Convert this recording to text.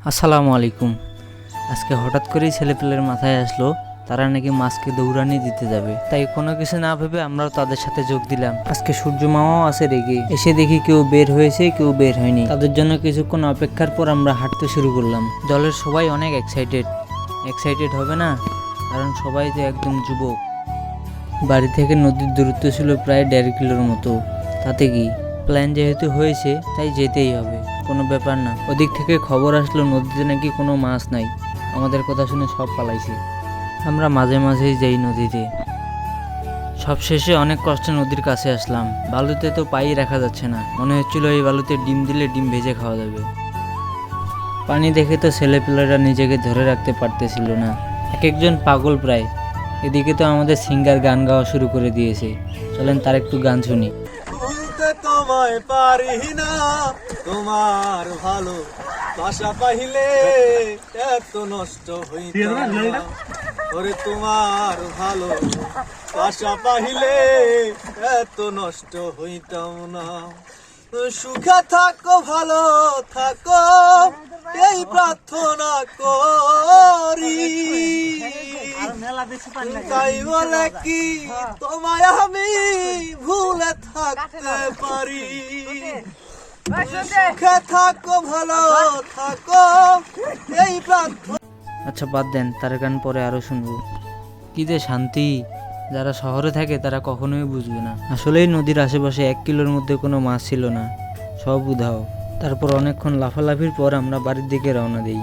আসসালামু আলাইকুম। আজকে হঠাৎ করেই ছেলেপেলের মাথায় আসলো তারা নাকি মাছকে দৌড়ানি দিতে যাবে, তাই কোনো কিছু না ভেবে আমরাও তাদের সাথে যোগ দিলাম। আজকে সূর্য মামাও আছে রেগে, এসে দেখি কেউ বের হয়েছে কেউ বের হয়নি। তাদের জন্য কিছুক্ষণ অপেক্ষার পর আমরা হাঁটতে শুরু করলাম। দলের সবাই অনেক এক্সাইটেড হবে না, কারণ সবাই তো একদম যুবক। বাড়ি থেকে নদীর দূরত্ব ছিল প্রায় 1.5 কিলোর মতো। তাতে কি, প্ল্যান যেহেতু হয়েছে তাই যেতেই হবে, কোনো ব্যাপার না। ওদিক থেকে খবর আসলো নদীতে নাকি কোনো মাছ নাই। আমাদের কথা শুনে সব পালাইছে। আমরা মাঝে মাঝেই যাই নদীতে। সবশেষে অনেক কষ্টে নদীর কাছে আসলাম। বালুতে তো পাই রাখা যাচ্ছে না, মনে হচ্ছিল এই বালুতে ডিম দিলে ডিম ভেজে খাওয়া যাবে। পানি দেখে তো ছেলেপেলেরা নিজেকে ধরে রাখতে পারতেছিল না, এক একজন পাগল প্রায়। এদিকে তো আমাদের সিঙ্গার গান গাওয়া শুরু করে দিয়েছে। চলেন তার একটু গান শুনি। ভুলতে তোমায় পারি না, তোমার ভালো বাসা পাইলে এত নষ্ট হইতাম না। ওরে তোমার ভালো বাসা পাইলে এত নষ্ট হইতাম না। সুখে থাকো ভালো থাকো এই প্রার্থনা করি, তাই বলে কি তোমায় আমি ভুলে থাকতে পারি। সুখে থাকো ভালো থাকো এই প্রার্থনা। আচ্ছা বাদ দেন, তার গান পরে আরো শুনবো। কি যে শান্তি, যারা শহরে থাকে তারা কখনোই বুঝবে না। আসলেই নদীর আশেপাশে 1 কিলোর মধ্যে কোনো মাছ ছিল না, সব উধাও। তারপর অনেকক্ষণ লাফালাফির পর আমরা বাড়ির দিকে রওনা দিই।